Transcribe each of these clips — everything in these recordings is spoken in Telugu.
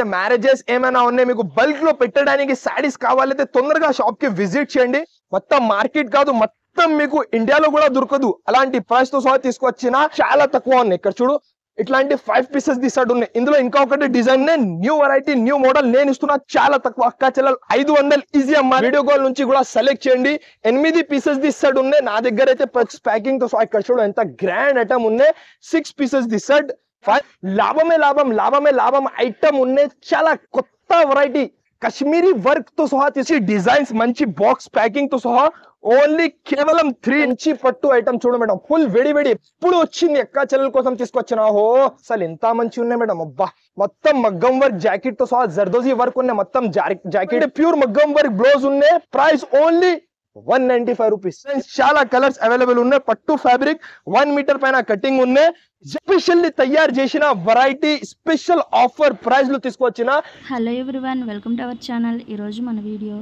ఉన్నాయి, మ్యారేజెస్ ఏమైనా ఉన్నాయి, మీకు బల్క్ లో పెట్టడానికి శారీస్ కావాలైతే తొందరగా షాప్ కి విజిట్ చేయండి. మొత్తం మార్కెట్ కాదు, మొత్తం మీకు ఇండియాలో కూడా దొరకదు అలాంటి ప్రైస్ తో సహా తీసుకొచ్చిన చాలా తక్కువ ఉన్నాయి. ఇక్కడ చూడు ఇట్లాంటి 5 పీసెస్ తీసాడు ఉన్నాయి. ఇందులో ఇంకా ఒకటి design new variety new model నేను ఇస్తున్నా చాలా తక్కువ, అక్క చెల్లెలు 500 ఈజీ అమ్మా. వీడియో కాల్ నుంచి కూడా సెలెక్ట్ చేయండి. 8 పీసెస్ తీసాడు ఉన్నాయి. నా దగ్గర అయితే ప్యాకింగ్ తో సహా ఇక్కడ చూడు ఎంత గ్రాండ్ ఐటమ్ ఉన్నాయి. 6 పీసెస్ తీసాడు. లాభమే లాభం, లాభమే లాభం ఐటమ్ ఉన్నాయి. చాలా కొత్త వెరైటీ కశ్మీరీ వర్క్ తో సహా తీసి డిజైన్స్ మంచి బాక్స్ ప్యాకింగ్ తో సహా ఓన్లీ కేవలం 3 ఇంచి పట్టు ఐటమ్ చూడు మేడం. ఫుల్ వేడి వేడి ఎప్పుడు వచ్చింది అక్క చెల్లెల కోసం తీసుకొచ్చిన. ఓహో అసలు ఎంత మంచి ఉన్నాయి మేడం. అబ్బా మొత్తం మగ్గం వర్క్ జాకెట్ తో సహా జర్దోజీ వర్క్ ఉన్నాయి. మొత్తం జాకెట్ ప్యూర్ మగ్గం వర్క్ బ్లౌజ్ ఉన్నాయి. Price only 195 rupees. చాలా కలర్స్ అవైలబుల్ ఉన్నాయి. పట్టు ఫ్యాబ్రిక్ 1 మీటర్ పైన కటింగ్ ఉన్నాయి. స్పెషల్లీ తయారు చేసిన వెరైటీ స్పెషల్ ఆఫర్ ప్రైస్ లో తీసుకొచ్చిన. Hello everyone, welcome to our channel. ఈరోజు మన వీడియో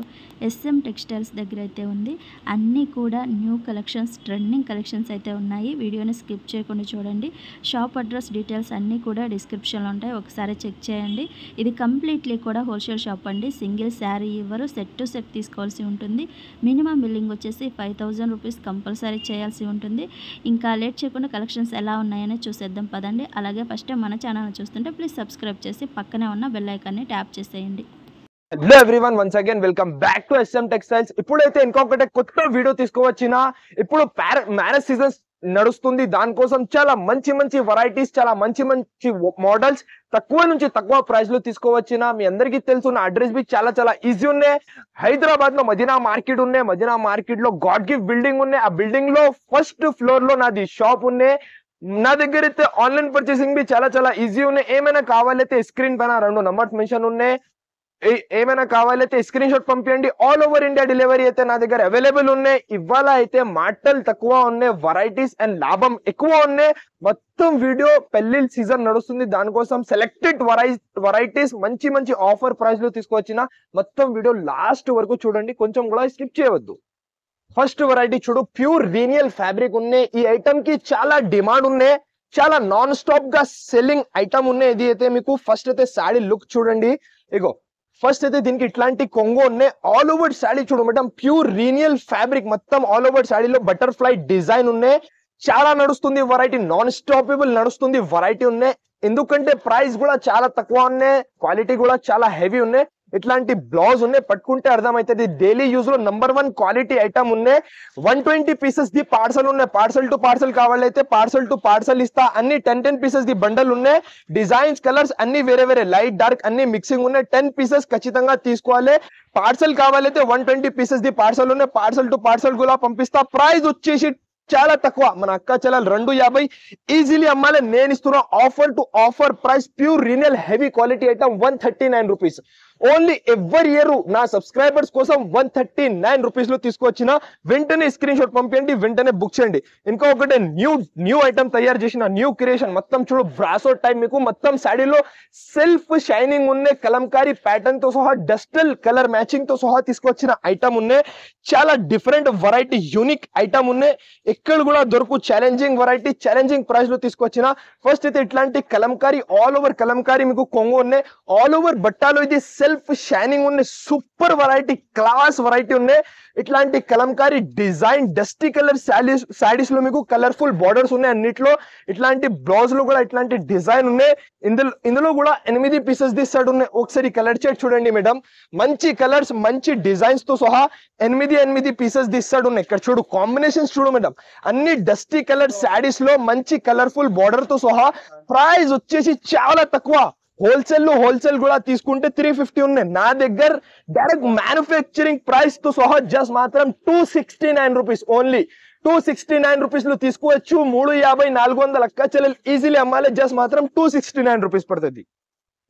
ఎస్ఎం టెక్స్టైల్స్ దగ్గర అయితే ఉంది. అన్నీ కూడా న్యూ కలెక్షన్స్, ట్రెండింగ్ కలెక్షన్స్ అయితే ఉన్నాయి. వీడియోని స్కిప్ చేయకుండా చూడండి. షాప్ అడ్రస్ డీటెయిల్స్ అన్నీ కూడా డిస్క్రిప్షన్లో ఉంటాయి, ఒకసారి చెక్ చేయండి. ఇది కంప్లీట్లీ కూడా హోల్సేల్ షాప్ అండి. సింగిల్ శారీ ఇవ్వరు, సెట్ టు సెట్ తీసుకోవాల్సి ఉంటుంది. మినిమం బిల్లింగ్ వచ్చేసి 5000 రూపీస్ కంపల్సరీ చేయాల్సి ఉంటుంది. ఇంకా లేట్ చేయకుండా కలెక్షన్స్ ఎలా ఉన్నాయని చూసేద్దాం పదండి. అలాగే ఫస్ట్ టైం మన ఛానల్ చూస్తుంటే ప్లీజ్ సబ్స్క్రైబ్ చేసి పక్కనే ఉన్న బెల్ ఐకాన్ని ట్యాప్ చేసేయండి. Hello everyone, once again welcome back to S M textiles. ఇప్పుడైతే ఇంకొకటి కొత్త వీడియో తీసుకువచ్చిన. ఇప్పుడు మ్యారేజ్ సీజన్ నడుస్తుంది, దానికోసం చాలా మంచి మంచి వెరైటీస్, చాలా మంచి మంచి మోడల్స్ తక్కువ నుంచి తక్కువ ప్రైస్ లో తీసుకోవచ్చిన. మీ అందరికీ తెలుసు నా అడ్రస్ బి చాలా చాలా ఈజీ ఉన్నాయి. హైదరాబాద్ లో మదీనా మార్కెట్ ఉన్నాయి. మదీనా మార్కెట్ లో గాడ్ గిఫ్ట్ బిల్డింగ్ ఉన్నాయి. ఆ బిల్డింగ్ లో ఫస్ట్ ఫ్లోర్ లో నాది షాప్ ఉన్నాయి. నా దగ్గర అయితే ఆన్లైన్ పర్చేసింగ్ బి చాలా చాలా ఈజీ ఉన్నాయి. ఏమైనా కావాలైతే స్క్రీన్ పైన 2 నంబర్స్ మెన్షన్ ఉన్నాయి. ఏమైనా కావాలైతే స్క్రీన్ షాట్ పంపించండి. ఆల్ ఓవర్ ఇండియా డెలివరీ అయితే నా దగ్గర అవైలబుల్ ఉన్నాయి. ఇవాళ అయితే మాటలు తక్కువ ఉన్నాయి, వెరైటీస్ అండ్ లాభం ఎక్కువ ఉన్నాయి. మొత్తం వీడియో పెళ్లిళ్ళ సీజన్ నడుస్తుంది, దానికోసం సెలెక్టెడ్ వెరైటీస్ మంచి మంచి ఆఫర్ ప్రైస్ లో తీసుకొచ్చిన. మొత్తం వీడియో లాస్ట్ వరకు చూడండి, కొంచెం కూడా స్కిప్ చేయవద్దు. ఫస్ట్ వెరైటీ చూడు, ప్యూర్ రీనియల్ ఫ్యాబ్రిక్ ఉన్నాయి. ఈ ఐటమ్ కి చాలా డిమాండ్ ఉన్నాయి, చాలా నాన్ స్టాప్ గా సెల్లింగ్ ఐటమ్ ఉన్నాయి. ఇది అయితే మీకు ఫస్ట్ అయితే శారీ లుక్ చూడండి. ఇగో ఫస్ట్ అయితే దీనికి ఇట్లాంటి కొంగు ఉన్నాయి. ఆల్ ఓవర్ శారీ చూడు మేడం, ప్యూర్ రీనియల్ ఫ్యాబ్రిక్ మొత్తం ఆల్ ఓవర్ శారీలో బటర్ఫ్లై డిజైన్ ఉన్నాయి. చాలా నడుస్తుంది వెరైటీ, నాన్ స్టాపబుల్ నడుస్తుంది వెరైటీ ఉన్నాయి. ఎందుకంటే ప్రైస్ కూడా చాలా తక్కువ ఉన్నాయి, క్వాలిటీ కూడా చాలా హెవీ ఉన్నాయి. ఇట్లాంటి బ్లౌజ్ ఉన్నాయి, పట్టుకుంటే అర్థమవుతుంది. డైలీ యూజ్ లో నంబర్ 1 క్వాలిటీ ఐటమ్ ఉన్నాయి. 120 పీసెస్ ది పార్సల్ ఉన్నాయి. పార్సల్ టు పార్సల్ కావాలైతే పార్సల్ టు పార్సల్ ఇస్తా. అన్ని 10 పీసెస్ ది బండల్ ఉన్నాయి. డిజైన్స్ కలర్స్ అన్ని వేరే వేరే, లైట్ డార్క్ అన్ని మిక్సింగ్ ఉన్నాయి. 10 పీసెస్ ఖచ్చితంగా తీసుకోవాలి. పార్సల్ కావాలైతే 120 పీసెస్ ది పార్సల్ ఉన్నాయి. పార్సల్ టు పార్సల్ కూడా పంపిస్తా. ప్రైస్ వచ్చేసి చాలా తక్కువ, మన అక్క చెల్లెలు 250 ఈజీలీ అమ్మాలి. నేను ఇస్తున్నా offer to offer price. Pure renal heavy quality item 139 rupees only. Every year నా సబ్స్క్రైబర్స్ కోసం 139 రూపీస్ లో తీసుకొచ్చిన. వెంటనే స్క్రీన్ షాట్ పంపించండి, వెంటనే బుక్ చేయండి. ఇంకొకటి న్యూ ఐటమ్ తయారు చేసిన, న్యూ క్రియేషన్. మొత్తం చూడు బ్రాసో టైప్, మీకు మొత్తం శాడీలో సెల్ఫ్ షైనింగ్ ఉన్నాయి. కలంకారీ ప్యాటర్న్ తో సహా డస్టల్ కలర్ మ్యాచింగ్ తో సహా తీసుకొచ్చిన ఐటమ్ ఉన్నాయి. చాలా డిఫరెంట్ వెరైటీ, యూనిక్ ఐటమ్ ఉన్నాయి. ఎక్కడ కూడా దొరకు ఛాలెంజింగ్ వెరైటీ, ఛాలెంజింగ్ ప్రైస్ లో తీసుకొచ్చిన. ఫస్ట్ అయితే ఇట్లాంటి కలంకారీ, ఆల్ ఓవర్ కలంకారీ మీకు కొంగు ఉన్నాయి. ఆల్ ఓవర్ బట్టాలో ఇది సెల్ఫ్ షైనింగ్ ఉన్నాయి. సూపర్ వెరైటీ, క్లాస్ వెరైటీ ఉన్నాయి. ఇట్లాంటి Kalamkari design dusty colour saris లో మీకు కలర్ఫుల్ బార్డర్స్ ఉన్నాయి. అన్నిట్లో ఇట్లాంటి బ్లౌజ్ లో కూడా ఇట్లాంటి డిజైన్ ఉన్నాయి. ఇందులో కూడా 8 పీసెస్ తీసాడు ఉన్నాయి. ఒకసారి కలర్ చార్ట్ చూడండి మేడం, మంచి కలర్స్ మంచి డిజైన్స్ తో సహా 8 పీసెస్ తీసాడు ఉన్నాయి. ఇక్కడ చూడు కాంబినేషన్స్ చూడు మేడం, అన్ని డస్టీ కలర్ శారీస్ లో మంచి కలర్ఫుల్ బార్డర్ తో సహా. ప్రైస్ వచ్చేసి చాలా తక్కువ. హోల్సేల్ కూడా తీసుకుంటే 350 ఉన్నాయి. నా దగ్గర డైరెక్ట్ మ్యానుఫ్యాక్చరింగ్ ప్రైస్ తో సహా జస్ట్ మాత్రం 269 రూపీస్ ఓన్లీ. 269 రూపీస్ లో తీసుకోవచ్చు. 350 400 అక్క చెల్లెలు ఈజీలీ అమ్మాలి. జస్ట్ మాత్రం 269 రూపీస్ పడుతుంది.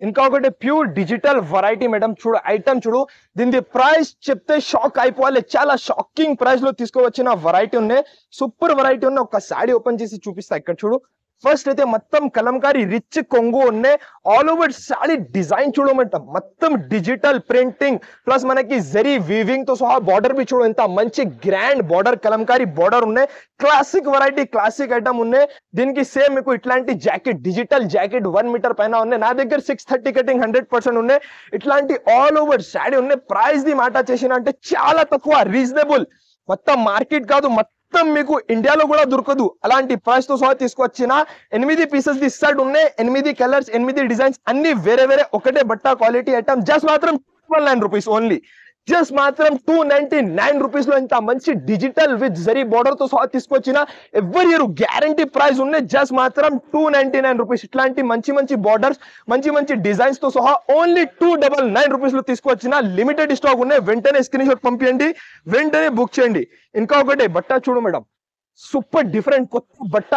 ఇంకొకటి ప్యూర్ డిజిటల్ వెరైటీ మేడం, చూడు ఐటమ్ చూడు. దీని ప్రైస్ చెప్తే షాక్ అయిపోవాలి. చాలా షాకింగ్ ప్రైస్ లో తీసుకోవచ్చిన వెరైటీ ఉన్నాయి. సూపర్ వెరైటీ ఉన్నాయి. ఒక శారీ ఓపెన్ చేసి చూపిస్తా. ఇక్కడ చూడు, ఫస్ట్ అయితే మొత్తం కలంకారీ రిచ్ కొంగు ఉన్నాయి. ఆల్ ఓవర్ సాడీ డిజైన్ చూడమంట మొత్తం డిజిటల్ ప్రింటింగ్ ప్లస్ మనకి జరీ వీవింగ్ తో సహా బార్డర్ బి చూడు ఎంత మంచి గ్రాండ్ బార్డర్ కలంకారీ బార్డర్ ఉన్నాయి. క్లాసిక్ వెరైటీ క్లాసిక్ ఐటమ్ ఉన్నాయి. దీనికి సేమ్ మీకు ఇట్లాంటి జాకెట్ డిజిటల్ జాకెట్ 1 మీటర్ పైన ఉన్నాయి. నా దగ్గర 630 కటింగ్ 100% ఉన్నాయి. ఇట్లాంటి ఆల్ ఓవర్ సాడీ ఉన్నాయి. ప్రైస్ ది మాట చేసిన అంటే చాలా తక్కువ రీజనబుల్. మొత్తం మార్కెట్ కాదు, మొత్తం మీకు ఇండియాలో కూడా దొరకదు. అలాంటి ప్రైస్ తో సహా తీసుకొచ్చిన 8 పీసెస్ ది సెట్ ఉన్నాయి. 8 కలర్స్ 8 డిజైన్స్ అన్ని వేరే వేరే ఒకటే బట్ట క్వాలిటీ ఐటమ్. జస్ట్ మాత్రం 219 రూపీస్ ఓన్లీ. జస్ట్ మాత్రం 299 రూపీస్ లో ఇంత మంచి డిజిటల్ విత్ జరీ బార్డర్ తో సహా తీసుకొచ్చిన ఎవరి ఇయర్ గ్యారంటీ ప్రైస్ ఉన్నాయి. జస్ట్ మాత్రం 299 రూపీస్. ఇట్లాంటి మంచి మంచి బార్డర్స్ మంచి మంచి డిజైన్స్ తో సహా ఓన్లీ 299 రూపీస్ లో తీసుకొచ్చిన లిమిటెడ్ స్టాక్ ఉన్నాయి. వెంటనే స్క్రీన్ షాట్ పంపించండి, వెంటనే బుక్ చేయండి. ఇంకా ఒకటి బట్ట చూడు మేడం, సూపర్ డిఫరెంట్ కొత్త బట్ట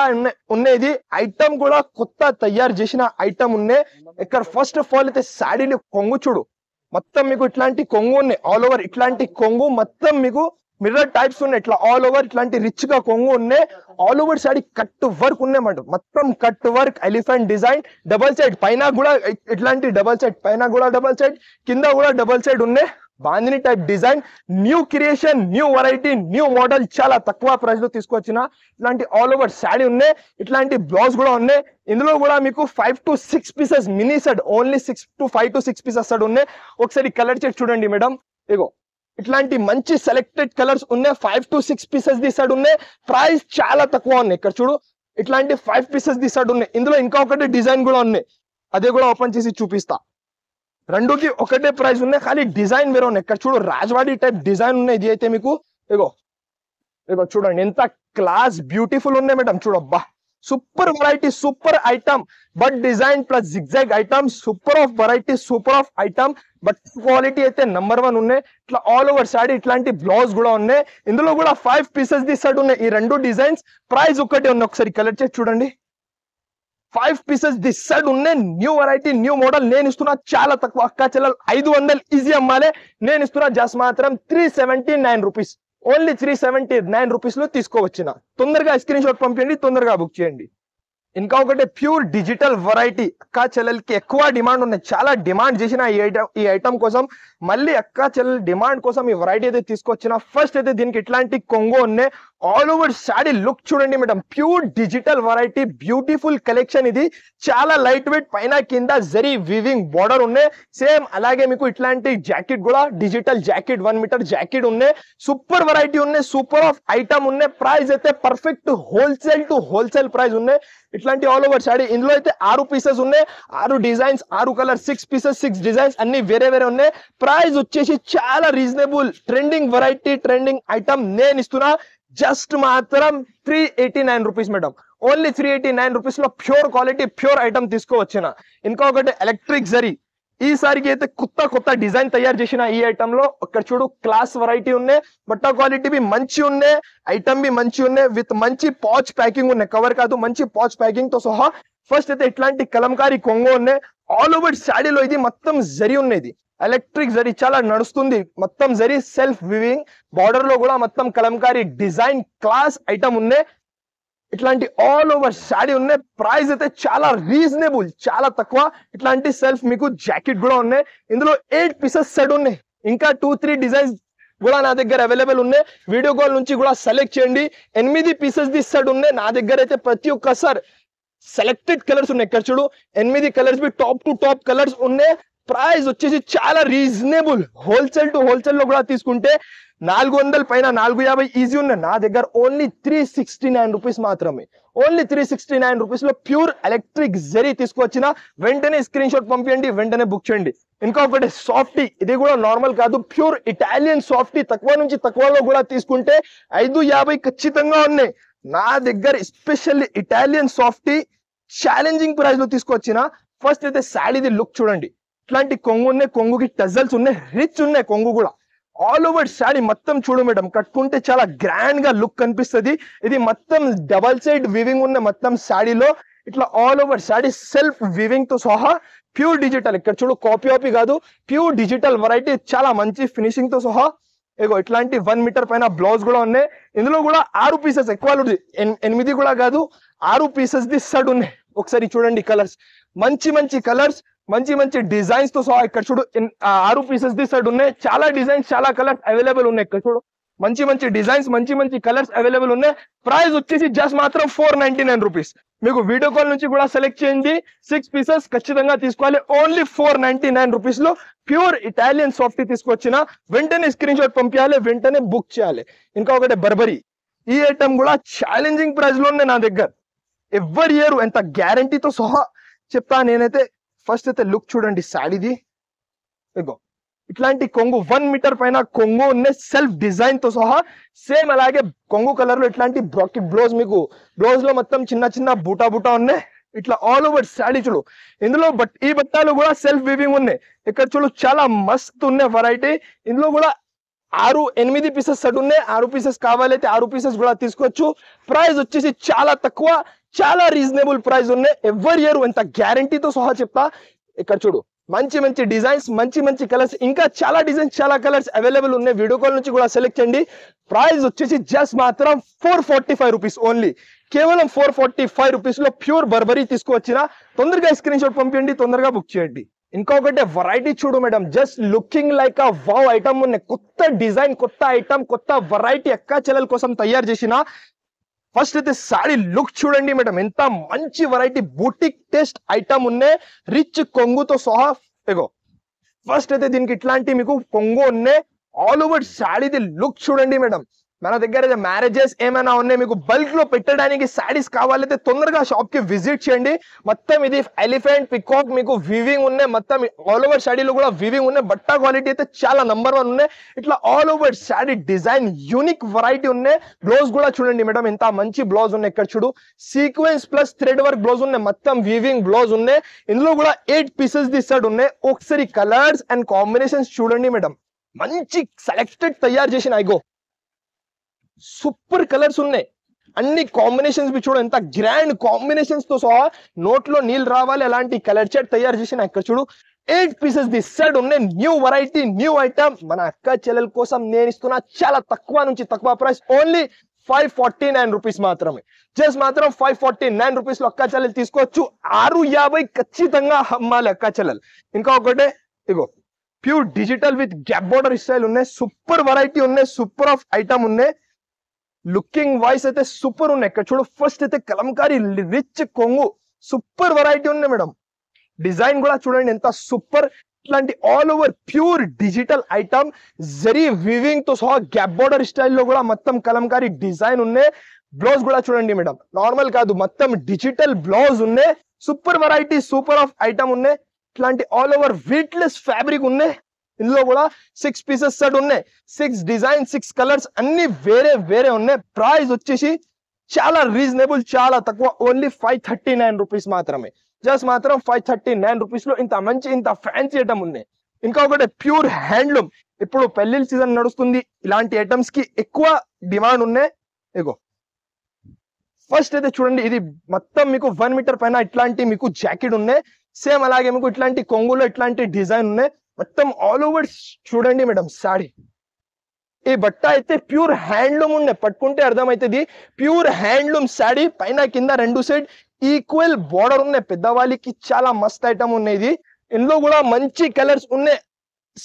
ఉన్నది. ఐటమ్ కూడా కొత్త తయారు చేసిన ఐటమ్ ఉన్నాయి. ఇక్కడ ఫస్ట్ ఆఫ్ ఆల్ అయితే సాడీని కొంగు చూడు, మొత్తం మీకు ఇట్లాంటి కొంగు ఉన్నాయి. ఆల్ ఓవర్ ఇట్లాంటి కొంగు మొత్తం మీకు మిర్రర్ టైప్స్ ఉన్నాయి. ఇట్లా ఆల్ ఓవర్ ఇట్లాంటి రిచ్ గా కొంగు ఉన్నాయి. All over saree cut work ఉన్నాయన్నమాట. మొత్తం cut work elephant design double side పైన కూడా ఇట్లాంటి డబల్ సైడ్ పైన కూడా డబల్ సైడ్ కింద కూడా డబల్ సైడ్ ఉన్నాయి. Bandhani type design new creation new variety new model చాలా తక్కువ ప్రైస్ లో తీసుకొచ్చిన ఇట్లాంటి ఆల్ ఓవర్ సాడీ ఉన్నాయి. ఇట్లాంటి బ్లౌజ్ కూడా ఉన్నాయి. ఇందులో కూడా మీకు 5 to 6 pieces mini set only 5 to 6 pieces set ఉన్నాయి. ఒకసారి కలర్ చెక్ చూడండి మేడం, ఇగో ఇట్లాంటి మంచి సెలెక్టెడ్ కలర్స్ ఉన్నాయి. 5 to 6 పీసెస్ ది సెట్ ఉన్నాయి. ప్రైస్ చాలా తక్కువ ఉన్నాయి. ఇక్కడ చూడు ఇట్లాంటి 5 పీసెస్ ది సెట్ ఉన్నాయి. ఇందులో ఇంకా ఒకటి డిజైన్ కూడా ఉన్నాయి, అదే కూడా ఓపెన్ చేసి చూపిస్తా. రెండుకి ఒకటే ప్రైస్ ఉన్నాయి, కానీ డిజైన్ వేరే ఉన్నాయి. ఇక్కడ చూడు రాజవాడి టైప్ డిజైన్ ఉన్నాయి. ఇది అయితే మీకు ఇగో ఇగో చూడండి ఎంత క్లాస్ బ్యూటిఫుల్ ఉన్నాయి మేడం. చూడబ్బా super variety super item but design plus zigzag item super of variety super of item but quality అయితే నంబర్ 1 ఉన్నాయి. ఇట్లా ఆల్ ఓవర్ సాడీ ఇట్లాంటి బ్లౌజ్ కూడా ఉన్నాయి. ఇందులో కూడా 5 పీసెస్ ది సెట్ ఉన్నాయి. ఈ రెండు డిజైన్స్ ప్రైస్ ఒకటే ఉన్నాయి. ఒకసారి కలర్ చేసి చూడండి. 5 పీసెస్ ది సెట్ ఉన్నాయి. న్యూ వెరైటీ న్యూ మోడల్ నేను ఇస్తున్నా చాలా తక్కువ. అక్క చెల్లెలు 500 ఈజీ అమ్మాలే. నేను ఇస్తున్నా జస్ట్ మాత్రం 379 రూపీస్. ఓన్లీ 379 రూపీస్ లో తీసుకోవచ్చిన. తొందరగా స్క్రీన్ షాట్ పంపించండి, తొందరగా బుక్ చేయండి. ఇంకా ఒకటి ప్యూర్ డిజిటల్ వెరైటీ అక్క చెల్లెలకి ఎక్కువ డిమాండ్ ఉన్నాయి. చాలా డిమాండ్ చేసిన ఈ ఐటమ్ కోసం మళ్ళీ అక్క చెల్లెల డిమాండ్ కోసం ఈ వెరైటీ అయితే తీసుకొచ్చిన. ఫస్ట్ అయితే దీనికి ఇట్లాంటి కొంగు ఉన్నాయి. ఆల్ ఓవర్ సాడీ లుక్ చూడండి madam, pure digital variety beautiful collection. ఇది చాలా లైట్ వెయిట్ పైన కింద జరీ వీవింగ్ బార్డర్ ఉన్నాయి. సేమ్ అలాగే మీకు ఇట్లాంటి జాకెట్ కూడా డిజిటల్ జాకెట్ 1 మీటర్ జాకెట్ ఉన్నాయి. సూపర్ వెరైటీ ఉన్నాయి, సూపర్ ఆఫ్ ఐటమ్ ఉన్నాయి. ప్రైస్ అయితే perfect wholesale to wholesale price ఉన్నాయి. ఇట్లాంటి ఆల్ ఓవర్ సాడీ ఇందులో అయితే 6 పీసెస్ ఉన్నాయి. 6 డిజైన్స్ 6 కలర్ 6 పీసెస్ 6 డిజైన్స్ అన్ని వేరే వేరే ఉన్నాయి. ప్రైస్ వచ్చేసి చాలా reasonable trending variety trending item నేను ఇస్తున్నా జస్ట్ మాత్రం 389 రూపీస్ మేడం. ఓన్లీ 389 రూపీస్ లో ప్యూర్ క్వాలిటీ ప్యూర్ ఐటమ్ తీసుకోవచ్చిన. ఇంకొకటి ఎలక్ట్రిక్ జరీ ఈసారికి అయితే కొత్త డిజైన్ తయారు చేసిన ఈ ఐటమ్ లో ఇక్కడ చూడు క్లాస్ వెరైటీ ఉన్నాయి. బట్ట క్వాలిటీ బి మంచి ఉన్నాయి, ఐటమ్ బి మంచి ఉన్నాయి. విత్ మంచి పాచ్ ప్యాకింగ్ ఉన్నాయి, కవర్ కాదు మంచి పాచ్ ప్యాకింగ్ తో సహా. ఫస్ట్ అయితే ఇట్లాంటి కలంకారీ కొంగు ఉన్నాయి. ఆల్ ఓవర్ సాడీలో ఇది మొత్తం జరీ ఉన్నది. ఎలక్ట్రిక్ జరీ చాలా నడుస్తుంది. మొత్తం జరీ సెల్ఫ్ వివింగ్ బార్డర్ లో కూడా మొత్తం కలంకారీ డిజైన్ క్లాస్ ఐటమ్ ఉన్నాయి. ఇట్లాంటి ఆల్ ఓవర్ సాడీ ఉన్నాయి. ప్రైస్ అయితే చాలా రీజనబుల్ చాలా తక్కువ. ఇట్లాంటి సెల్ఫ్ మీకు జాకెట్ కూడా ఉన్నాయి. ఇందులో 8 పీసెస్ సెట్ ఉన్నాయి. ఇంకా 2-3 డిజైన్స్ కూడా నా దగ్గర అవైలబుల్ ఉన్నాయి. వీడియో కాల్ నుంచి కూడా సెలెక్ట్ చేయండి. 8 పీసెస్ ది సెట్ ఉన్నాయి. నా దగ్గర అయితే ప్రతి ఒక్కసారి సెలెక్టెడ్ కలర్స్ ఉన్నాయి. ఇక్కడ చూడు 8 కలర్స్ బి టాప్ టు టాప్ కలర్స్ ఉన్నాయి. ప్రైస్ వచ్చేసి చాలా రీజనబుల్. హోల్సేల్ టు హోల్సేల్ లో కూడా తీసుకుంటే 400 పైన 450 ఈజీ ఉన్నాయి. నా దగ్గర ఓన్లీ 369 రూపీస్ మాత్రమే. ఓన్లీ 369 రూపీస్ లో ప్యూర్ ఎలక్ట్రిక్ జరీ తీసుకొచ్చిన. వెంటనే స్క్రీన్ షాట్ పంపించండి, వెంటనే బుక్ చేయండి. ఇంకొకటి సాఫ్టీ, ఇది కూడా నార్మల్ కాదు ప్యూర్ ఇటాలియన్ సాఫ్టీ. తక్కువ నుంచి తక్కువలో కూడా తీసుకుంటే 550 ఖచ్చితంగా ఉన్నాయి. నా దగ్గర especially Italian softy challenging price లో తీసుకొచ్చిన. ఫస్ట్ అయితే సాడీది లుక్ చూడండి. ఇట్లాంటి కొంగు ఉన్నాయి, కొంగుకి టజల్స్ ఉన్నాయి, రిచ్ ఉన్నాయి కొంగు కూడా. ఆల్ ఓవర్ సాడీ మొత్తం చూడు మేడం, కట్టుకుంటే చాలా గ్రాండ్ గా లుక్ కనిపిస్తుంది. ఇది మొత్తం డబల్ సైడ్ వివింగ్ ఉన్న మొత్తం సాడీలో. ఇట్లా all over saree self weaving తో సహా ప్యూర్ డిజిటల్. ఇక్కడ చూడు కాపీ కాదు, ప్యూర్ డిజిటల్ వెరైటీ చాలా మంచి ఫినిషింగ్ తో సహా. ఇగో ఇట్లాంటి 1 మీటర్ పైన బ్లౌజ్ కూడా ఉన్నాయి. ఇందులో కూడా 6 పీసెస్ ఎక్కువ 8 కూడా కాదు 6 పీసెస్ ది సెట్ ఉన్నాయి. ఒకసారి చూడండి కలర్స్, మంచి మంచి కలర్స్, మంచి మంచి డిజైన్స్ తో సహా ఇక్కడ చూడు 6 పీసెస్ ది సెట్ ఉన్నాయి. చాలా డిజైన్స్ చాలా కలర్స్ అవైలబుల్ ఉన్నాయి. ఇక్కడ చూడు మంచి మంచి డిజైన్స్ మంచి మంచి కలర్స్ అవైలబుల్ ఉన్నాయి. ప్రైస్ వచ్చేసి జస్ట్ మాత్రం 499 రూపీస్. మీకు వీడియో కాల్ నుంచి కూడా సెలెక్ట్ చేయండి. 6 పీసెస్ ఖచ్చితంగా తీసుకోవాలి. ఓన్లీ 499 రూపీస్ లో ప్యూర్ ఇటాలియన్ సాఫ్ట్ తీసుకొచ్చిన వెంటనే స్క్రీన్ షాట్ పంపించాలి, వెంటనే బుక్ చేయాలి. ఇంకా ఒకటి బర్బరీ, ఈ ఐటమ్ కూడా ఛాలెంజింగ్ ప్రైస్ లో ఉన్నాయి నా దగ్గర. ఎవరి ఇయర్ ఎంత గ్యారంటీతో సహా చెప్తా నేనైతే. ఫస్ట్ అయితే లుక్ చూడండి శాడీది. ఇగో ఇట్లాంటి కొంగు 1 మీటర్ పైన కొంగు ఉన్నాయి సెల్ఫ్ డిజైన్ తో సహా. సేమ్ అలాగే కొంగు కలర్ లో ఇట్లాంటి బ్రాకెట్ బ్లౌజ్, మీకు బ్లౌజ్ లో మొత్తం చిన్న చిన్న బూటా బూటా ఉన్నాయి. ఇట్లా ఆల్ ఓవర్ శాడీ చూడు. ఇందులో ఈ బట్టాలు కూడా సెల్ఫ్ వీవింగ్ ఉన్నాయి. ఇక్కడ చూడు చాలా మస్తు ఉన్నాయి వెరైటీ. ఇందులో కూడా 6-8 పీసెస్ సెట్ ఉన్నాయి. 6 పీసెస్ కావాలైతే 6 పీసెస్ కూడా తీసుకోవచ్చు. ప్రైస్ వచ్చేసి చాలా తక్కువ, చాలా రీజనబుల్ ప్రైస్ ఉన్నాయి. ఎవరి ఇయర్ ఎంత గ్యారంటీతో సహా చెప్తా. ఇక్కడ చూడు మంచి మంచి డిజైన్స్ మంచి మంచి కలర్స్, ఇంకా చాలా డిజైన్స్ చాలా కలర్స్ అవైలబుల్ ఉన్నాయి. వీడియో కాల్ నుంచి కూడా సెలెక్ట్ చేయండి. ప్రైస్ వచ్చేసి జస్ట్ మాత్రం 445 రూపీస్ ఓన్లీ. కేవలం 445 రూపీస్ లో ప్యూర్ బర్బరీ తీసుకువచ్చిన. తొందరగా స్క్రీన్ షాట్ పంపించండి, తొందరగా బుక్ చేయండి. ఇంకొకటి వెరైటీ చూడు madam, just looking like a wow item ఉన్నాయి. కొత్త డిజైన్ కొత్త ఐటమ్ కొత్త వెరైటీ అక్క చెల్లెల కోసం తయారు చేసిన. ఫస్ట్ అయితే సారీ లుక్ చూడండి మేడం, ఎంత మంచి వెరైటీ బూటిక్ టేస్ట్ ఐటమ్ ఉన్నాయి. రిచ్ కొంగుతో సహా. ఇగో ఫస్ట్ అయితే దీనికి ఇట్లాంటి మీకు కొంగు ఉన్నాయి. ఆల్ ఓవర్ సాడీది లుక్ చూడండి మేడం. మన దగ్గర మ్యారేజెస్ ఏమైనా ఉన్నాయి, మీకు బల్క్ లో పెట్టడానికి సారీస్ కావాలైతే తొందరగా షాప్ కి విజిట్ చేయండి. మొత్తం ఇది ఎలిఫెంట్ పికాక్ మీకు వివింగ్ ఉన్నాయి. మొత్తం ఆల్ ఓవర్ సాడీలో కూడా వివింగ్ ఉన్నాయి. బట్ట క్వాలిటీ అయితే చాలా నంబర్ 1 ఉన్నాయి. ఇట్లా all over saree design unique variety ఉన్నాయి. బ్లౌజ్ కూడా చూడండి మేడం, ఎంత మంచి బ్లౌజ్ ఉన్నాయి. ఇక్కడ చూడు sequence plus thread work blouse ఉన్నాయి. మొత్తం వివింగ్ బ్లౌజ్ ఉన్నాయి. ఇందులో కూడా 8 పీసెస్ ది సెట్ ఉన్నాయి. ఒకసారి కలర్స్ అండ్ కాంబినేషన్స్ చూడండి మేడం, మంచి సెలెక్టెడ్ తయారు చేసిన. ఐగో సూపర్ కలర్స్ ఉన్నాయి. అన్ని కాంబినేషన్స్ బి చూడు, ఎంత గ్రాండ్ కాంబినేషన్స్ తో సహా నోట్లో నీళ్ళు రావాలి అలాంటి కలర్ చార్ట్ తయారు చేసిన. ఇక్కడ చూడు 8 పీసెస్ ది సెట్ ఉన్నాయి. న్యూ వెరైటీ న్యూ ఐటమ్ మన అక్క చెల్లెల కోసం నేను ఇస్తున్నా. చాలా తక్కువ నుంచి తక్కువ ప్రైస్, ఓన్లీ 549 రూపీస్ మాత్రమే. జస్ట్ మాత్రం 549 రూపీస్ లో అక్క చెల్లెలు తీసుకోవచ్చు. 650 ఖచ్చితంగా అమ్మాలి అక్క చెల్లెలు. ఇంకా ఒకటే ఇగో pure digital with gap border style ఉన్నాయి. సూపర్ వెరైటీ ఉన్నాయి, సూపర్ ఆఫ్ ఐటమ్ ఉన్నాయి. లుకింగ్ వైస్ అయితే సూపర్ ఉన్నాయి. ఇక్కడ చూడు ఫస్ట్ అయితే కలంకారీ రిచ్ కొంగు సూపర్ వెరైటీ ఉన్నాయి మేడం. డిజైన్ కూడా చూడండి ఎంత సూపర్. ఇట్లాంటి all over pure digital item zari weaving తో సహా గ్యాప్ బోర్డర్ స్టైల్లో కూడా మొత్తం కలంకారీ డిజైన్ ఉన్నాయి. బ్లౌజ్ కూడా చూడండి మేడం, నార్మల్ కాదు మొత్తం డిజిటల్ బ్లౌజ్ ఉన్నాయి. Super variety super of item ఉన్నాయి. ఇట్లాంటి ఆల్ ఓవర్ వెయిట్లెస్ ఫ్యాబ్రిక్ ఉన్నాయి. ఇందులో కూడా 6 పీసెస్ సెట్ ఉన్నాయి. 6 డిజైన్ 6 కలర్స్ అన్ని వేరే వేరే ఉన్నాయి. ప్రైస్ వచ్చేసి చాలా రీజనబుల్, చాలా తక్కువ, ఓన్లీ 539 రూపీస్ మాత్రమే. జస్ట్ మాత్రం 539 రూపీస్ లో ఇంత మంచి ఇంత ఫ్యాన్సీ ఐటమ్ ఉన్నాయి. ఇంకా ఒకటి ప్యూర్ హ్యాండ్లూమ్. ఇప్పుడు పెళ్లిళ్ళ సీజన్ నడుస్తుంది, ఇలాంటి ఐటమ్స్ కి ఎక్కువ డిమాండ్ ఉన్నాయి. ఇగో ఫస్ట్ అయితే చూడండి, ఇది మొత్తం మీకు 1 మీటర్ పైన ఇట్లాంటి మీకు జాకెట్ ఉన్నాయి. సేమ్ అలాగే మీకు ఇట్లాంటి కొంగులో ఇట్లాంటి డిజైన్ ఉన్నాయి. మొత్తం ఆల్ ఓవర్ చూడండి మేడం సాడీ. ఈ బట్ట అయితే ప్యూర్ హ్యాండ్లూమ్ ఉన్నాయి, పట్టుకుంటే అర్థమవుతుంది. ప్యూర్ హ్యాండ్లూమ్ సాడీ, పైన కింద 2 సైడ్ ఈక్వల్ బార్డర్ ఉన్నాయి. పెద్దవాళ్ళకి చాలా మస్త్ ఐటమ్ ఉన్నాయి ఇది. ఇందులో కూడా మంచి కలర్స్ ఉన్నాయి.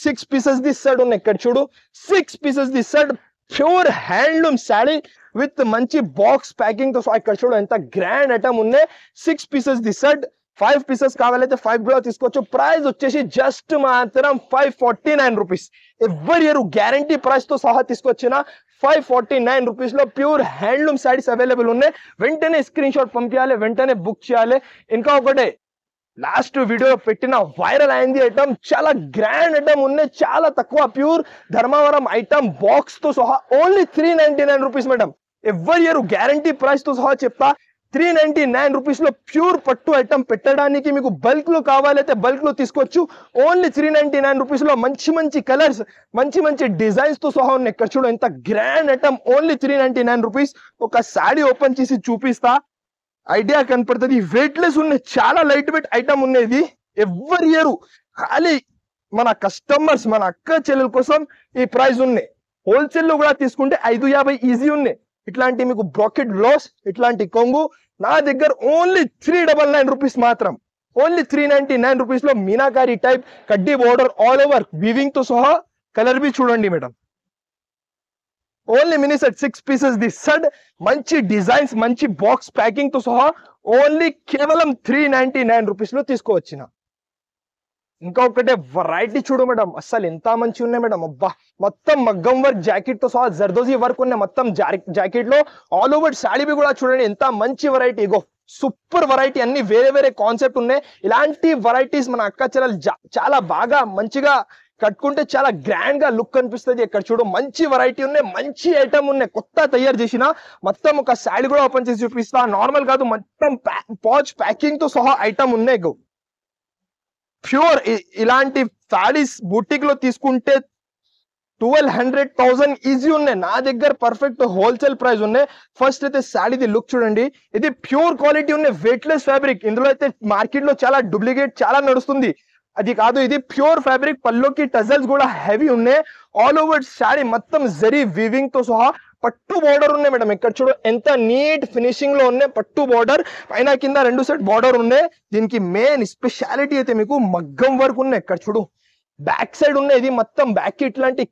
6 పీసెస్ ది సెట్ ఉన్నాయి. ఇక్కడ చూడు 6 pieces the set pure handloom saree with మంచి బాక్స్ ప్యాకింగ్ తో. ఇక్కడ చూడు ఎంత గ్రాండ్ ఐటమ్ ఉన్నాయి. 6 పీసెస్ ది సెట్. 5 పీసెస్ కావాలైతే 5 కూడా తీసుకోవచ్చు. ప్రైస్ వచ్చేసి జస్ట్ మాత్రం 549 రూపీస్. ఎవరి ఇయర్ గ్యారంటీ ప్రైస్ తో సహా తీసుకొచ్చిన 549 రూపీస్ లో ప్యూర్ హ్యాండ్లూమ్ సారీస్ అవైలబుల్ ఉన్నాయి. వెంటనే స్క్రీన్ షాట్ పంపించాలి, వెంటనే బుక్ చేయాలి. ఇంకా ఒకటే లాస్ట్ వీడియో పెట్టిన వైరల్ అయింది ఐటమ్, చాలా గ్రాండ్ ఐటమ్ ఉన్నాయి. చాలా తక్కువ ప్యూర్ ధర్మవరం ఐటమ్ బాక్స్ తో సహా ఓన్లీ 399 రూపీస్ మేడం. ఎవరి ఇయర్ గ్యారంటీ ప్రైస్ తో సహా చెప్తా. 399 రూపీస్ లో ప్యూర్ పట్టు ఐటమ్ పెట్టడానికి మీకు బల్క్ లో కావాలైతే బల్క్ లో తీసుకోవచ్చు. ఓన్లీ 399 రూపీస్ లో మంచి మంచి కలర్స్ మంచి మంచి డిజైన్స్ తో సహా ఉన్నాయి. ఇక్కడ చూడు ఎంత గ్రాండ్ ఐటమ్, ఓన్లీ 399 రూపీస్. ఒక సాడీ ఓపెన్ చేసి చూపిస్తా, ఐడియా కనపడుతుంది. వెయిట్లెస్ ఉన్నాయి, చాలా లైట్ వెయిట్ ఐటమ్ ఉన్నది. ఎవరి ఇయర్ ఖాళీ మన కస్టమర్స్ మన అక్క చెల్లెల కోసం ఈ ప్రైస్ ఉన్నాయి. హోల్సేల్ లో కూడా తీసుకుంటే 550 ఈజీ ఉన్నాయి. ఇట్లాంటి మీకు బ్రాకెట్ బ్లౌజ్, ఇట్లాంటి కొంగు నా దగ్గర ఓన్లీ 399 రూపీస్ మాత్రం. ఓన్లీ 399 రూపీస్ లో మీనాకారి టైప్ కడ్డీ బోర్డర్ ఆల్ ఓవర్ వీవింగ్ తో సహా. కలర్ బి చూడండి madam. Only mini set 6 pieces the set. మంచి డిజైన్స్, మంచి బాక్స్ ప్యాకింగ్ తో సహా ఓన్లీ కేవలం 399 రూపీస్ లో తీసుకోవచ్చిన. ఇంకొకటే వెరైటీ చూడు మేడం, అసలు ఎంత మంచి ఉన్నాయి మేడం. అబ్బా, మొత్తం మగ్గం వర్క్ జాకెట్ తో సహా జర్దోజీ వర్క్ ఉన్నాయి మొత్తం జాకెట్ లో. ఆల్ ఓవర్ శారీ బి కూడా చూడండి ఎంత మంచి వెరైటీ. ఇగో సూపర్ వెరైటీ, అన్ని వేరే వేరే కాన్సెప్ట్ ఉన్నాయి. ఇలాంటి వెరైటీస్ మన అక్క చెల్లెలు చాలా బాగా మంచిగా కట్టుకుంటే చాలా గ్రాండ్ గా లుక్ కనిపిస్తుంది. ఇక్కడ చూడు మంచి వెరైటీ ఉన్నాయి, మంచి ఐటమ్ ఉన్నాయి, కొత్త తయారు చేసిన. మొత్తం ఒక శారీ కూడా ఓపెన్ చేసి చూపిస్తా. నార్మల్ కాదు, మొత్తం పాచ్ ప్యాకింగ్ తో సహా ఐటమ్ ఉన్నాయి. ప్యూర్ ఇలాంటి శారీస్ బుటిక్ లో తీసుకుంటే 1200 ఈజీ ఉన్నాయి. నా దగ్గర పర్ఫెక్ట్ హోల్సేల్ ప్రైస్ ఉన్నాయి. ఫస్ట్ అయితే శారీది లుక్ చూడండి, ఇది ప్యూర్ క్వాలిటీ ఉన్నాయి, వెయిట్లెస్ ఫ్యాబ్రిక్. ఇందులో అయితే మార్కెట్ లో చాలా డూప్లికేట్ చాలా నడుస్తుంది, అది కాదు. ఇది ప్యూర్ ఫ్యాబ్రిక్. పల్లోకి టజల్స్ కూడా హెవీ ఉన్నాయి. ఆల్ ఓవర్ శారీ మొత్తం జరీ వీవింగ్ తో సహా పట్టు బోర్డర్ ఉన్నాయి మేడం. ఇక్కడ చూడు ఎంత నీట్ ఫినిషింగ్ లో ఉన్నాయి. పట్టు బోర్డర్ పైన కింద 2 సెట్ బోర్డర్ ఉన్నాయి. దీనికి మెయిన్ స్పెషాలిటీ అయితే మీకు మగ్గం వర్క్ ఉన్నాయి. ఇక్కడ చూడు బ్యాక్ సైడ్ ఉన్నాయి, ఇది మొత్తం బ్యాక్ కి ఇట్లాంటి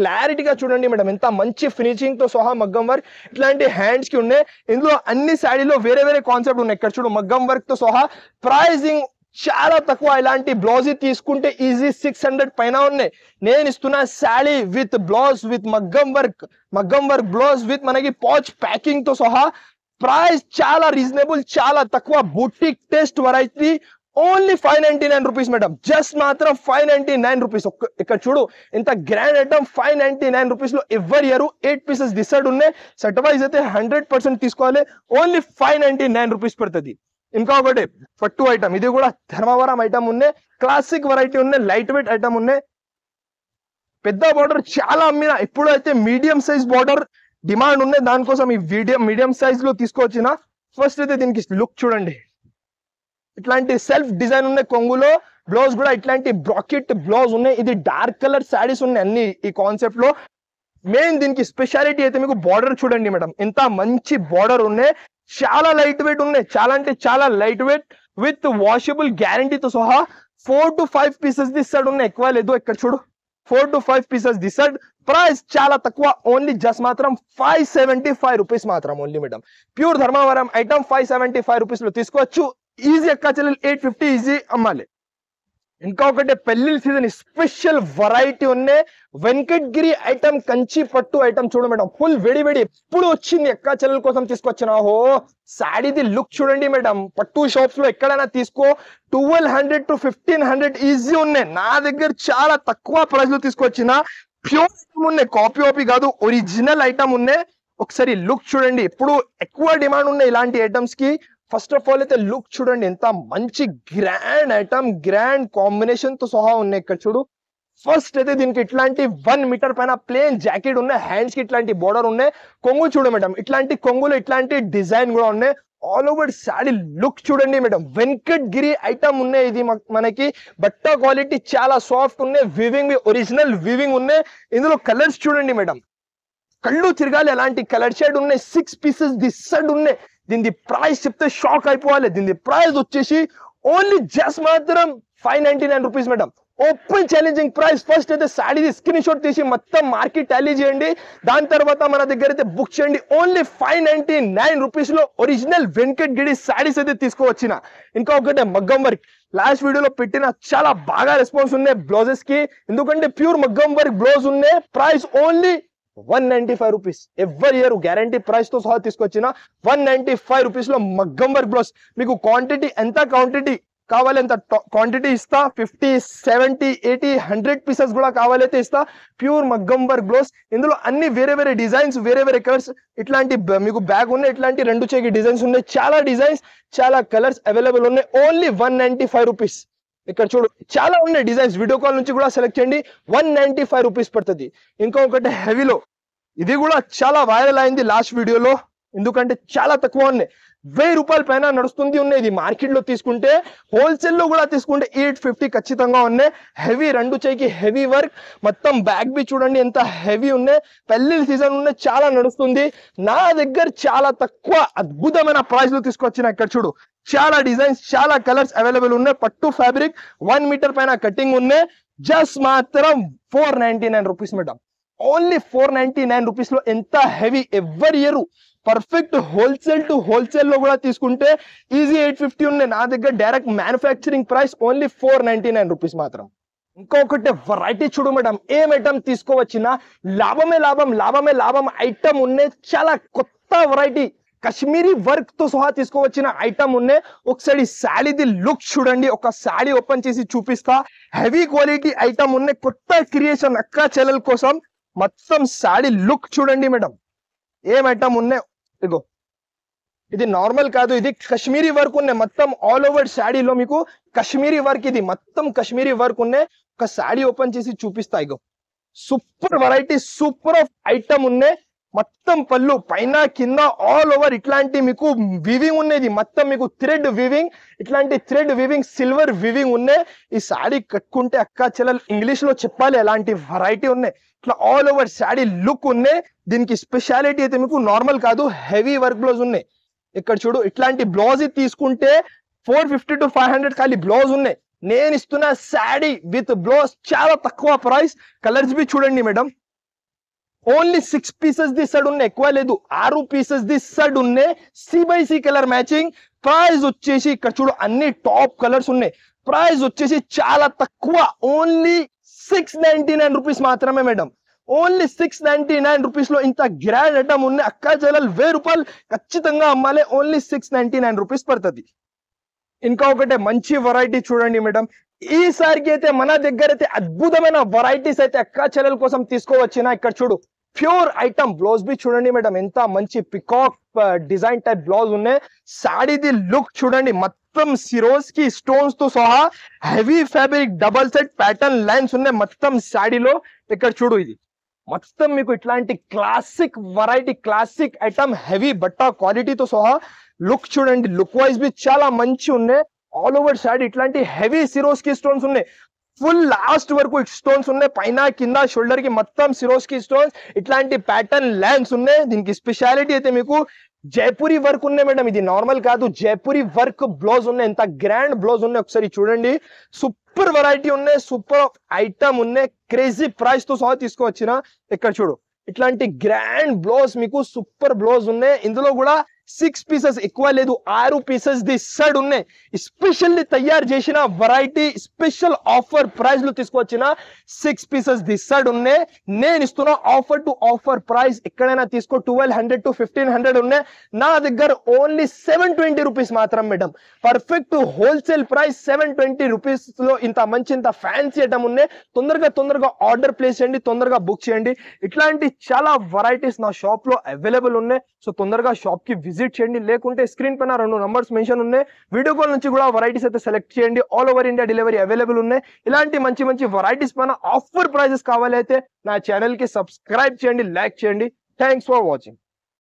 క్లారిటీగా చూడండి మేడం, ఎంత మంచి ఫినిషింగ్ తో సహా మగ్గం వర్క్. ఇట్లాంటి హ్యాండ్స్ కి ఉన్నాయి. ఇందులో అన్ని శారీలో వేరే వేరే కాన్సెప్ట్ ఉన్నాయి. ఇక్కడ చూడు మగ్గం వర్క్ తో సహా. ప్రైజింగ్ చాలా తక్కువ. ఇలాంటి బ్లౌజ్ తీసుకుంటే ఈజీ 600 పైన ఉన్నాయి. నేను ఇస్తున్న శారీ విత్ బ్లౌజ్ విత్ మగ్గం వర్క్ బ్లౌజ్ విత్ మనకి పాచ్ ప్యాకింగ్ తో సహా. ప్రైస్ చాలా రీజనబుల్, చాలా తక్కువ. Boutique test variety only 599 rupees madam. Just మాత్రం 599 రూపీస్. ఇక్కడ చూడు ఎంత గ్రాండ్ ఐటమ్. 599 రూపీస్ లో ఎవరి ఇయర్ 8 పీసెస్ డిసైడ్ ఉన్నాయి. సెట్ వైజ్ అయితే 100% తీసుకోవాలి. ఓన్లీ 599 రూపీస్ పడుతుంది. ఇంకొకటి పట్టు ఐటమ్, ఇది కూడా ధర్మవరం ఐటమ్ ఉన్నాయి. క్లాసిక్ వెరైటీ ఉన్నాయి, లైట్ వెయిట్ ఐటమ్ ఉన్నాయి. పెద్ద బార్డర్ చాలా అమ్మిన, ఇప్పుడు అయితే మీడియం సైజ్ బార్డర్ డిమాండ్ ఉన్నాయి, దానికోసం ఈ మీడియం సైజ్ లో తీసుకొచ్చిన. ఫస్ట్ అయితే దీనికి లుక్ చూడండి, ఇట్లాంటి సెల్ఫ్ డిజైన్ ఉన్నాయి. కొంగులో బ్లౌజ్ కూడా ఇట్లాంటి బ్రాకెట్ బ్లౌజ్ ఉన్నాయి. ఇది డార్క్ కలర్ శారీస్ ఉన్నాయి అన్ని ఈ కాన్సెప్ట్ లో. మెయిన్ దీనికి స్పెషాలిటీ అయితే మీకు బార్డర్ చూడండి మేడం, ఎంత మంచి బార్డర్ ఉన్నాయి. చాలా లైట్ వెయిట్ ఉన్నాయి, చాలా అంటే చాలా లైట్ వెయిట్ విత్ వాషబుల్ గ్యారంటీతో సహా. 4 to 5 పీసెస్ దిస్తాడు ఉన్నాయి, ఎక్కువ లేదు. ఇక్కడ చూడు 4 to 5 పీసెస్ దిస్తాడు. ప్రైస్ చాలా తక్కువ, ఓన్లీ జస్ట్ మాత్రం 575 రూపీస్ మాత్రం only madam. Pure Dharmavaram item 575 rupees లో తీసుకోవచ్చు. ఈజీ అక్క చెల్లెలు 850 ఈజీ అమ్మాలి. ఇంకొకటి పెళ్లి సీజన్ స్పెషల్ వెరైటీ ఉన్నాయి. వెంకటగిరి ఐటమ్ కంచి పట్టు ఐటమ్ చూడు మేడం, ఫుల్ వేడి వేడి ఎప్పుడు వచ్చింది, అక్క చెల్లెల కోసం తీసుకొచ్చిన. ఓహో శారీది లుక్ చూడండి మేడం. పట్టు షాప్స్ లో ఎక్కడైనా తీసుకో 1200 to 1500 ఈజీ ఉన్నాయి. నా దగ్గర చాలా తక్కువ ప్రైస్ లో తీసుకొచ్చిన. ప్యూర్ ఐటమ్ ఉన్నాయి, కాపీ కాపీ కాదు, ఒరిజినల్ ఐటమ్ ఉన్నాయి. ఒకసారి లుక్ చూడండి, ఇప్పుడు ఎక్కువ డిమాండ్ ఉన్నాయి ఇలాంటి ఐటమ్స్ కి. ఫస్ట్ ఆఫ్ ఆల్ అయితే లుక్ చూడండి, ఎంత మంచి గ్రాండ్ ఐటమ్, గ్రాండ్ కాంబినేషన్ తో సహా ఉన్నాయి. ఇక్కడ చూడు ఫస్ట్ అయితే దీనికి ఇట్లాంటి 1 మీటర్ పైన ప్లేన్ జాకెట్ ఉన్నాయి. హ్యాండ్స్ కి ఇట్లాంటి బోర్డర్ ఉన్నాయి. కొంగు చూడు మేడం, ఇట్లాంటి కొంగులు ఇట్లాంటి డిజైన్ కూడా ఉన్నాయి. ఆల్ ఓవర్ శారీ లుక్ చూడండి మేడం, వెంకటగిరి ఐటమ్ ఉన్నాయి. ఇది మనకి బట్ట క్వాలిటీ చాలా సాఫ్ట్ ఉన్నాయి. వివింగ్ ఒరిజినల్ వివింగ్ ఉన్నాయి. ఇందులో కలర్స్ చూడండి మేడం, కళ్ళు తిరగాలి అలాంటి కలర్ షేడ్ ఉన్నాయి. 6 పీసెస్ డిసైడ్ ఉన్నాయి. దీని ప్రైస్ చెప్తే షాక్ అయిపోవాలి. దీని ప్రైస్ వచ్చేసి ఓన్లీ జస్ట్ మాత్రం 599 rupees madam. Open challenging price. First అయితే శారీది స్క్రీన్ షాట్ తీసి మొత్తం మార్కెట్ టాలీ చేయండి, దాని తర్వాత మన దగ్గర అయితే బుక్ చేయండి. ఓన్లీ 599 రూపీస్ లో ఒరిజినల్ వెంకటగిరి శారీస్ అయితే తీసుకోవచ్చిన. ఇంకా ఒకటే మగ్గం వర్క్, లాస్ట్ వీడియోలో పెట్టిన చాలా బాగా రెస్పాన్స్ ఉన్నాయి బ్లౌజెస్ కి, ఎందుకంటే ప్యూర్ మగ్గం వర్క్ బ్లౌజ్ ఉన్నాయి. Price only 195 rupees. ఎవరి ఇయర్ గ్యారంటీ ప్రైస్ తో సహా తీసుకొచ్చిన 195 రూపీస్ లో మగ్గం వర్క్ బ్లౌజ్. మీకు క్వాంటిటీ ఎంత క్వాంటిటీ కావాలి అంత క్వాంటిటీ ఇస్తా. 50, 70, 80, 100 పీసెస్ కూడా కావాలైతే ఇస్తా. ప్యూర్ మగ్గం వర్క్ బ్లౌజ్. ఇందులో అన్ని వేరే వేరే డిజైన్స్, వేరే వేరే కలర్స్. ఇట్లాంటి మీకు బ్యాగ్ ఉన్నాయి, ఇట్లాంటి 2 చేకి డిజైన్స్ ఉన్నాయి. చాలా డిజైన్స్, చాలా కలర్స్ అవైలబుల్ ఉన్నాయి. Only 195 rupees. ఇక్కడ చూడు చాలా ఉన్నాయి డిజైన్స్, వీడియో కాల్ నుంచి కూడా సెలెక్ట్ చేయండి. 195 రూపీస్ పడుతుంది. ఇంకొకటి హెవీలో, ఇది కూడా చాలా వైరల్ అయింది లాస్ట్ వీడియోలో, ఎందుకంటే చాలా తక్కువ ఉన్నాయి. ₹1000 పైన నడుస్తుంది ఉన్నాయి. ఇది మార్కెట్ లో తీసుకుంటే హోల్సేల్ లో కూడా తీసుకుంటే 850 ఖచ్చితంగా ఉన్నాయి. హెవీ రెండు చేయికి హెవీ వర్క్, మొత్తం బ్యాగ్ బి చూడండి ఎంత హెవీ ఉన్నాయి. పెళ్లి సీజన్ ఉన్నాయి, చాలా నడుస్తుంది. నా దగ్గర చాలా తక్కువ అద్భుతమైన ప్రైస్ లో తీసుకొచ్చిన. ఇక్కడ చూడు చాలా డిజైన్స్, చాలా కలర్స్ అవైలబుల్ ఉన్నాయి. పట్టు ఫ్యాబ్రిక్ 1 మీటర్ పైన కటింగ్ ఉన్నాయి. జస్ట్ మాత్రం ₹499 మేడం. ఓన్లీ ₹499 లో ఎంత హెవీ ఎవరి year perfect wholesale to wholesale లో కూడా తీసుకుంటే ఈజీ 850 ఉన్నాయి. నా దగ్గర డైరెక్ట్ మ్యానుఫ్యాక్చరింగ్ ప్రైస్ ఓన్లీ ₹499 మాత్రం. ఇంకొకటి వెరైటీ చూడు మేడం, ఏం ఐటమ్ తీసుకోవచ్చినా లాభమే లాభం, లాభమే లాభం ఐటమ్ ఉన్నాయి. చాలా కొత్త వెరైటీ కశ్మీరీ వర్క్ తో సహా తీసుకోవచ్చిన ఐటమ్ ఉన్నాయి. ఒకసారి శారీది లుక్ చూడండి, ఒక శారీ ఓపెన్ చేసి చూపిస్తా. హెవీ క్వాలిటీ ఐటమ్ ఉన్నాయి, కొత్త క్రియేషన్ అక్క చెల్లెల కోసం. మొత్తం శారీ లుక్ చూడండి మేడం, ఏం ఐటమ్ ఉన్నాయి. ఇగో ఇది నార్మల్ కాదు, ఇది కశ్మీరీ వర్క్ ఉన్నాయి. మొత్తం ఆల్ ఓవర్ శారీలో మీకు కశ్మీరీ వర్క్, ఇది మొత్తం కశ్మీరీ వర్క్ ఉన్నాయి. ఒక శారీ ఓపెన్ చేసి చూపిస్తా. ఇగో super variety, super of item ఉన్నాయి. మొత్తం పళ్ళు పైన కింద ఆల్ ఓవర్ ఇట్లాంటి మీకు వివింగ్ ఉన్నది. మొత్తం మీకు థ్రెడ్ వివింగ్, ఇట్లాంటి థ్రెడ్ వివింగ్, సిల్వర్ వివింగ్ ఉన్నాయి. ఈ శారీ కట్టుకుంటే అక్క చెల్లెలు ఇంగ్లీష్ లో చెప్పాలి, అలాంటి వెరైటీ ఉన్నాయి. ఇట్లా ఆల్ ఓవర్ శారీ లుక్ ఉన్నాయి. దీనికి స్పెషాలిటీ అయితే మీకు నార్మల్ కాదు, హెవీ వర్క్ బ్లౌజ్ ఉన్నాయి. ఇక్కడ చూడు ఇట్లాంటి బ్లౌజ్ తీసుకుంటే 450 to 500 ఖాళీ బ్లౌజ్ ఉన్నాయి. నేను ఇస్తున్న శారీ విత్ బ్లౌజ్ చాలా తక్కువ ప్రైస్. కలర్స్ బి చూడండి madam, only 6 pieces the set ఉన్నాయి, ఎక్కువ లేదు. 6 పీసెస్ ది సెట్ ఉన్నాయి. C/C colour matching. ప్రైస్ వచ్చేసి ఇక్కడ చూడు అన్ని టాప్ కలర్స్ ఉన్నాయి. ప్రైస్ వచ్చేసి చాలా తక్కువ, ఓన్లీ ₹699 మాత్రమే మేడం. ఓన్లీ ₹699 లో ఇంత గ్రాండ్ ఐటమ్ ఉన్నాయి. అక్క చెల్లెలు ₹1000 ఖచ్చితంగా అమ్మాలి. ఓన్లీ ₹699 పడుతుంది. ఇంకా ఒకటే మంచి వెరైటీ చూడండి మేడం, ఈసారికి అయితే మన దగ్గర అయితే అద్భుతమైన వెరైటీస్ అయితే అక్క చెల్లెల కోసం తీసుకోవచ్చిన. ఇక్కడ చూడు ప్యూర్ ఐటమ్ బ్లౌజ్ బి చూడండి మేడం, ఎంత మంచి పికాక్ డిజైన్ టైప్ బ్లౌజ్ ఉన్నాయి. శారీది లుక్ చూడండి, మొత్తం సిరోస్ కి స్టోన్స్ తో సహా heavy fabric double set pattern lines ఉన్నాయి మొత్తం శారీలో. ఇక్కడ చూడు ఇది మొత్తం మీకు ఇట్లాంటి classic variety, classic item, heavy బట్ట క్వాలిటీతో సహా. లుక్ చూడండి, లుక్ వైజ్ బి చాలా మంచి ఉన్నాయి. ఆల్ ఓవర్ శారీ ఇట్లాంటి హెవీ సిరోస్ కి స్టోన్స్ ఉన్నాయి. ఫుల్ లాస్ట్ వరకు స్టోన్స్ ఉన్నాయి, పైన కింద షోల్డర్ కి మొత్తం సిరోస్ కి స్టోన్స్, ఇట్లాంటి ప్యాటర్న్ లైన్స్ ఉన్నాయి. దీనికి స్పెషాలిటీ అయితే మీకు జైపూరి వర్క్ ఉన్నాయి మేడం, ఇది నార్మల్ కాదు, జైపూరి వర్క్ బ్లౌజ్ ఉన్నాయి. ఎంత గ్రాండ్ బ్లౌజ్ ఉన్నాయి ఒకసారి చూడండి. సూపర్ వెరైటీ ఉన్నాయి, సూపర్ ఐటమ్ ఉన్నాయి. క్రేజీ ప్రైస్ తో సహా తీసుకోవచ్చిన. ఇక్కడ చూడు ఇట్లాంటి గ్రాండ్ బ్లౌజ్ మీకు సూపర్ బ్లౌజ్ ఉన్నాయి. ఇందులో కూడా 6 పీసెస్, ఎక్కువ లేదు, 6 పీసెస్ ది సెట్ ఉన్నాయి. స్పెషల్లీ తయారు చేసిన వెరైటీ, స్పెషల్ ఆఫర్ ప్రైస్ లో తీసుకొచ్చిన 6 పీసెస్ ది సెట్ ఉన్నాయి. నేను ఇస్తున్నా ఆఫర్ టు ఆఫర్ ప్రైస్. ఎక్కడైనా తీసుకో 1200 to 1500 ఉన్నాయి. నా దగ్గర ఓన్లీ ₹720 మాత్రం మేడం. పర్ఫెక్ట్ హోల్సేల్ ప్రైస్ ₹720 లో ఇంత మంచి, ఇంత ఫ్యాన్సీ ఐటమ్ ఉన్నాయి. తొందరగా ఆర్డర్ ప్లేస్ చేయండి, తొందరగా బుక్ చేయండి. ఇట్లాంటి చాలా వెరైటీస్ నా షాప్ లో అవైలబుల్ ఉన్నాయి. సో తొందరగా షాప్ కి విజిట్ చేయండి. లేకుంటే స్క్రీన్ పైన 2 నంబర్స్ మెన్షన్ ఉన్నాయి, వీడియో కాల్ నుంచి కూడా వెరైటీస్ అయితే సెలెక్ట్ చేయండి. All over India delivery available ఉన్నాయి. ఇలాంటి మంచి వెరైటీస్ పైన ఆఫర్ ప్రైజెస్ కావాలి అయితే నా ఛానల్ కి సబ్స్క్రైబ్ చేయండి, లైక్ చేయండి. Thanks for watching.